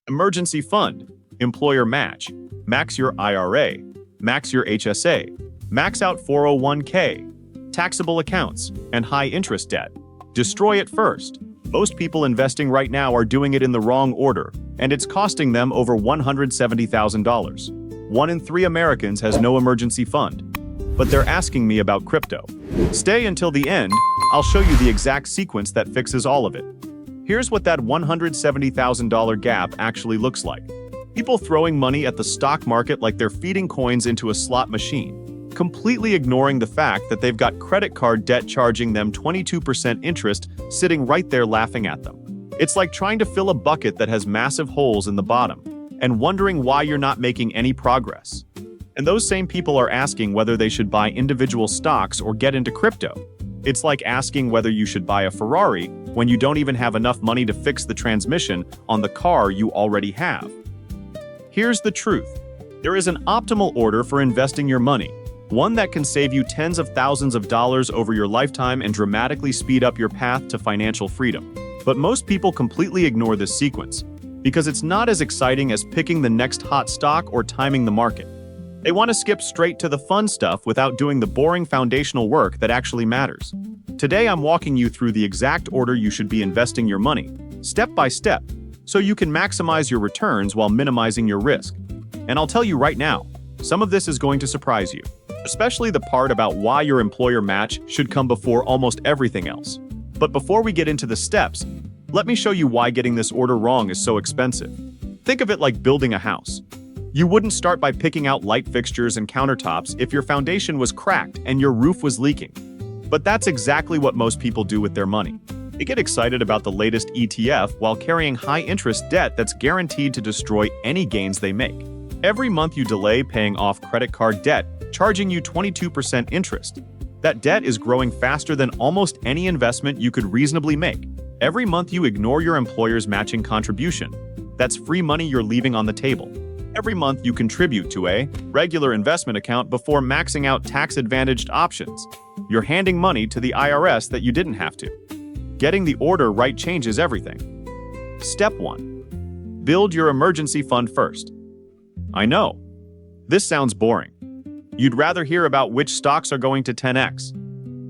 Emergency fund, employer match, max your IRA, max your HSA, max out 401k, taxable accounts, and high interest debt. Destroy it first. Most people investing right now are doing it in the wrong order, and it's costing them over $170,000. 1 in 3 Americans has no emergency fund. But they're asking me about crypto. Stay until the end, I'll show you the exact sequence that fixes all of it. Here's what that $170,000 gap actually looks like. People throwing money at the stock market like they're feeding coins into a slot machine, completely ignoring the fact that they've got credit card debt charging them 22% interest sitting right there laughing at them. It's like trying to fill a bucket that has massive holes in the bottom and wondering why you're not making any progress. And those same people are asking whether they should buy individual stocks or get into crypto. It's like asking whether you should buy a Ferrari when you don't even have enough money to fix the transmission on the car you already have. Here's the truth. There is an optimal order for investing your money, one that can save you tens of thousands of dollars over your lifetime and dramatically speed up your path to financial freedom. But most people completely ignore this sequence because it's not as exciting as picking the next hot stock or timing the market. They want to skip straight to the fun stuff without doing the boring foundational work that actually matters. Today, I'm walking you through the exact order you should be investing your money, step by step, so you can maximize your returns while minimizing your risk. And I'll tell you right now, some of this is going to surprise you, especially the part about why your employer match should come before almost everything else. But before we get into the steps, let me show you why getting this order wrong is so expensive. Think of it like building a house. You wouldn't start by picking out light fixtures and countertops if your foundation was cracked and your roof was leaking. But that's exactly what most people do with their money. They get excited about the latest ETF while carrying high-interest debt that's guaranteed to destroy any gains they make. Every month you delay paying off credit card debt, charging you 22% interest. That debt is growing faster than almost any investment you could reasonably make. Every month you ignore your employer's matching contribution. That's free money you're leaving on the table. Every month you contribute to a regular investment account before maxing out tax-advantaged options. You're handing money to the IRS that you didn't have to. Getting the order right changes everything. Step 1. Build your emergency fund first. I know. This sounds boring. You'd rather hear about which stocks are going to 10x.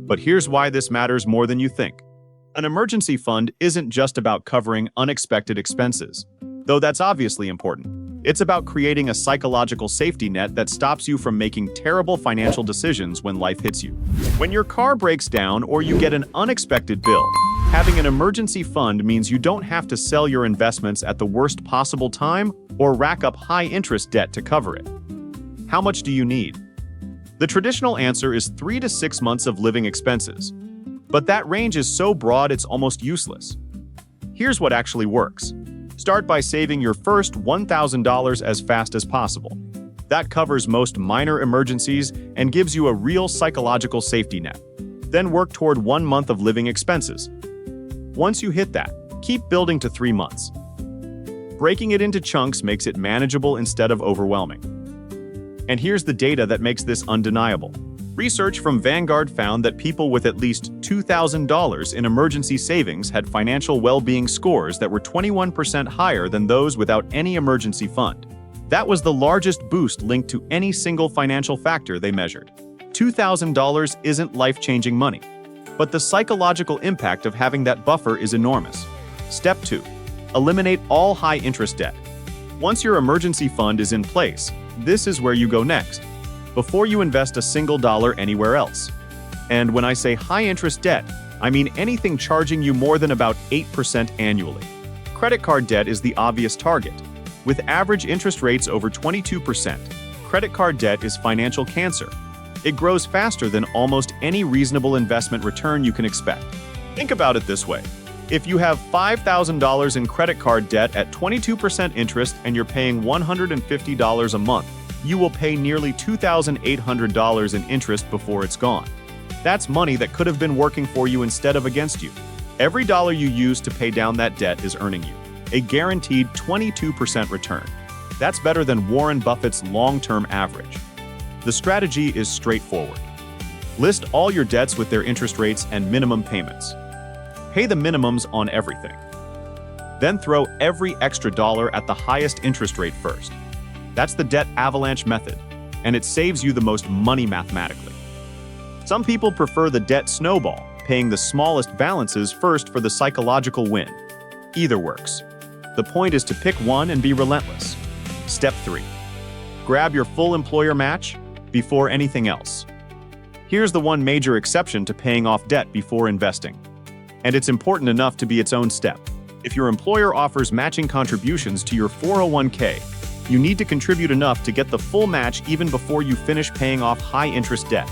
But here's why this matters more than you think. An emergency fund isn't just about covering unexpected expenses, though that's obviously important. It's about creating a psychological safety net that stops you from making terrible financial decisions when life hits you. When your car breaks down or you get an unexpected bill, having an emergency fund means you don't have to sell your investments at the worst possible time or rack up high-interest debt to cover it. How much do you need? The traditional answer is 3 to 6 months of living expenses. But that range is so broad it's almost useless. Here's what actually works. Start by saving your first $1,000 as fast as possible. That covers most minor emergencies and gives you a real psychological safety net. Then work toward 1 month of living expenses. Once you hit that, keep building to 3 months. Breaking it into chunks makes it manageable instead of overwhelming. And here's the data that makes this undeniable. Research from Vanguard found that people with at least $2,000 in emergency savings had financial well-being scores that were 21% higher than those without any emergency fund. That was the largest boost linked to any single financial factor they measured. $2,000 isn't life-changing money, but the psychological impact of having that buffer is enormous. Step 2. Eliminate all high-interest debt. Once your emergency fund is in place, this is where you go next, before you invest a single dollar anywhere else. And when I say high-interest debt, I mean anything charging you more than about 8% annually. Credit card debt is the obvious target. With average interest rates over 22%, credit card debt is financial cancer. It grows faster than almost any reasonable investment return you can expect. Think about it this way. If you have $5,000 in credit card debt at 22% interest and you're paying $150 a month, you will pay nearly $2,800 in interest before it's gone. That's money that could have been working for you instead of against you. Every dollar you use to pay down that debt is earning you a guaranteed 22% return. That's better than Warren Buffett's long-term average. The strategy is straightforward. List all your debts with their interest rates and minimum payments. Pay the minimums on everything. Then throw every extra dollar at the highest interest rate first. That's the debt avalanche method, and it saves you the most money mathematically. Some people prefer the debt snowball, paying the smallest balances first for the psychological win. Either works. The point is to pick one and be relentless. Step 3. Grab your full employer match before anything else. Here's the one major exception to paying off debt before investing. And it's important enough to be its own step. If your employer offers matching contributions to your 401k, you need to contribute enough to get the full match even before you finish paying off high-interest debt.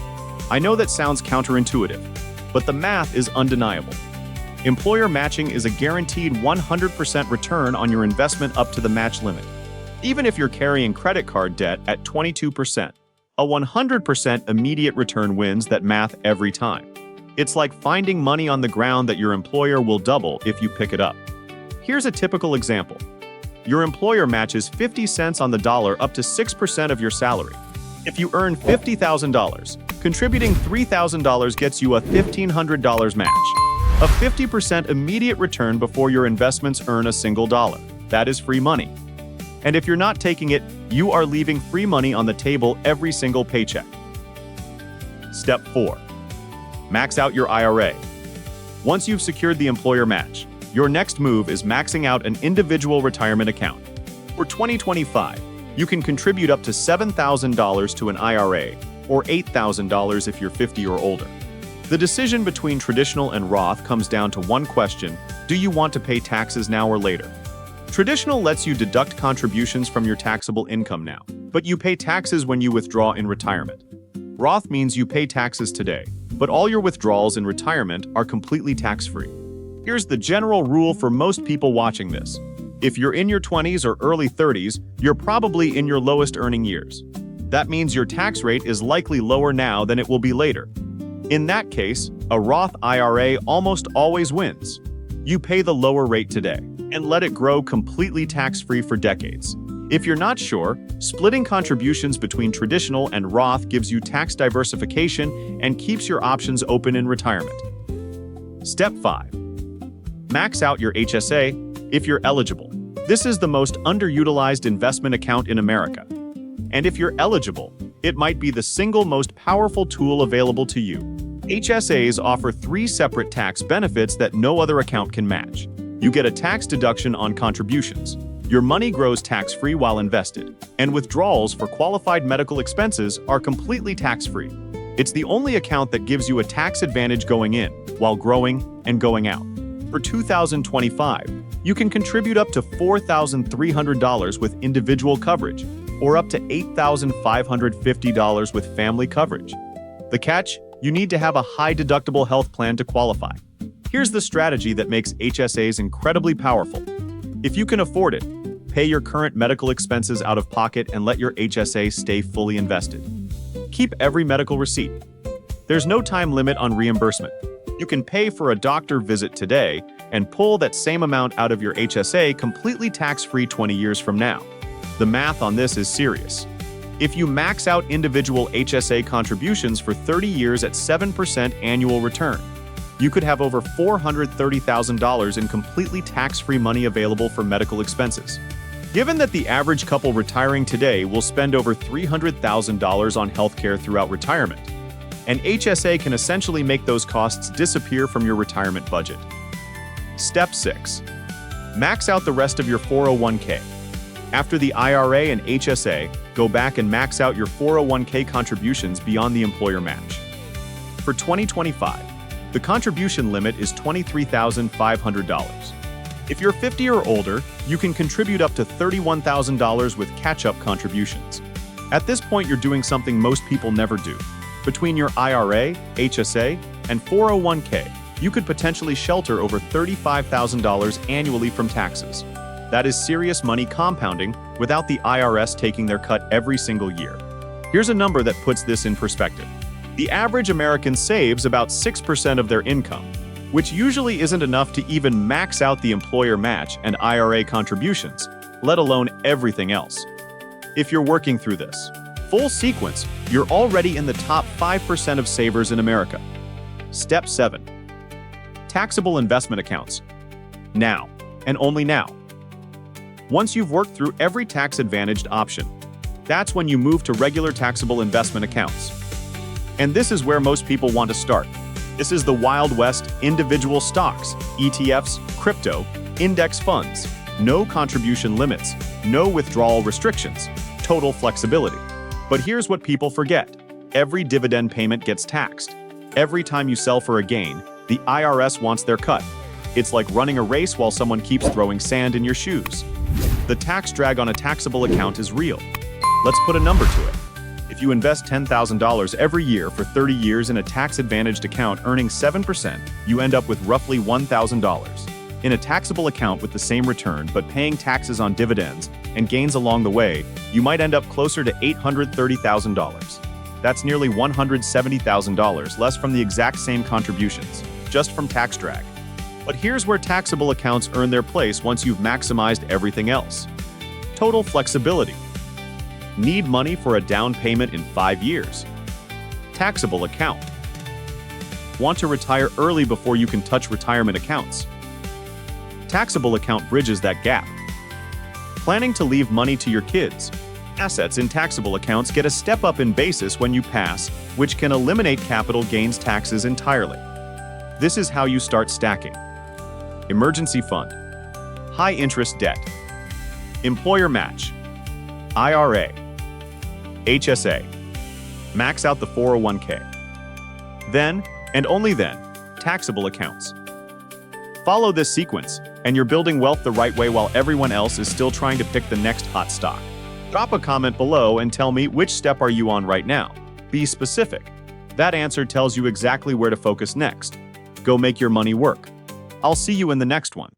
I know that sounds counterintuitive, but the math is undeniable. Employer matching is a guaranteed 100% return on your investment up to the match limit. Even if you're carrying credit card debt at 22%, a 100% immediate return wins that math every time. It's like finding money on the ground that your employer will double if you pick it up. Here's a typical example. Your employer matches 50 cents on the dollar up to 6% of your salary. If you earn $50,000, contributing $3,000 gets you a $1,500 match. A 50% immediate return before your investments earn a single dollar. That is free money. And if you're not taking it, you are leaving free money on the table every single paycheck. Step 4. Max out your IRA. Once you've secured the employer match, your next move is maxing out an individual retirement account. For 2025, you can contribute up to $7,000 to an IRA, or $8,000 if you're 50 or older. The decision between traditional and Roth comes down to one question: do you want to pay taxes now or later? Traditional lets you deduct contributions from your taxable income now, but you pay taxes when you withdraw in retirement. Roth means you pay taxes today, but all your withdrawals in retirement are completely tax-free. Here's the general rule for most people watching this. If you're in your 20s or early 30s, you're probably in your lowest earning years. That means your tax rate is likely lower now than it will be later. In that case, a Roth IRA almost always wins. You pay the lower rate today and let it grow completely tax-free for decades. If you're not sure, splitting contributions between traditional and Roth gives you tax diversification and keeps your options open in retirement. Step 5. Max out your HSA if you're eligible. This is the most underutilized investment account in America. And if you're eligible, it might be the single most powerful tool available to you. HSAs offer 3 separate tax benefits that no other account can match. You get a tax deduction on contributions. Your money grows tax-free while invested, and withdrawals for qualified medical expenses are completely tax-free. It's the only account that gives you a tax advantage going in, while growing and going out. For 2025, you can contribute up to $4,300 with individual coverage, or up to $8,550 with family coverage. The catch? You need to have a high-deductible health plan to qualify. Here's the strategy that makes HSAs incredibly powerful. If you can afford it, pay your current medical expenses out of pocket and let your HSA stay fully invested. Keep every medical receipt. There's no time limit on reimbursement. You can pay for a doctor visit today and pull that same amount out of your HSA completely tax-free 20 years from now. The math on this is serious. If you max out individual HSA contributions for 30 years at 7% annual return, you could have over $430,000 in completely tax-free money available for medical expenses. Given that the average couple retiring today will spend over $300,000 on healthcare throughout retirement, an HSA can essentially make those costs disappear from your retirement budget. Step 6. Max out the rest of your 401k. After the IRA and HSA, go back and max out your 401k contributions beyond the employer match. For 2025, the contribution limit is $23,500. If you're 50 or older, you can contribute up to $31,000 with catch-up contributions. At this point, you're doing something most people never do. Between your IRA, HSA, and 401k, you could potentially shelter over $35,000 annually from taxes. That is serious money compounding without the IRS taking their cut every single year. Here's a number that puts this in perspective. The average American saves about 6% of their income, which usually isn't enough to even max out the employer match and IRA contributions, let alone everything else. If you're working through this full sequence, you're already in the top 5% of savers in America. Step 7. Taxable investment accounts. Now, and only now. Once you've worked through every tax-advantaged option, that's when you move to regular taxable investment accounts. And this is where most people want to start. This is the Wild West: individual stocks, ETFs, crypto, index funds, no contribution limits, no withdrawal restrictions, total flexibility. But here's what people forget. Every dividend payment gets taxed. Every time you sell for a gain, the IRS wants their cut. It's like running a race while someone keeps throwing sand in your shoes. The tax drag on a taxable account is real. Let's put a number to it. If you invest $10,000 every year for 30 years in a tax-advantaged account earning 7%, you end up with roughly $1,000. In a taxable account with the same return but paying taxes on dividends and gains along the way, you might end up closer to $830,000. That's nearly $170,000 less from the exact same contributions, just from tax drag. But here's where taxable accounts earn their place once you've maximized everything else. Total flexibility. Need money for a down payment in 5 years? Taxable account. Want to retire early before you can touch retirement accounts? Taxable account bridges that gap. Planning to leave money to your kids? Assets in taxable accounts get a step up in basis when you pass, which can eliminate capital gains taxes entirely. This is how you start stacking. Emergency fund. High interest debt. Employer match. IRA. HSA. Max out the 401k. Then, and only then, taxable accounts. Follow this sequence, and you're building wealth the right way while everyone else is still trying to pick the next hot stock. Drop a comment below and tell me, which step are you on right now? Be specific. That answer tells you exactly where to focus next. Go make your money work. I'll see you in the next one.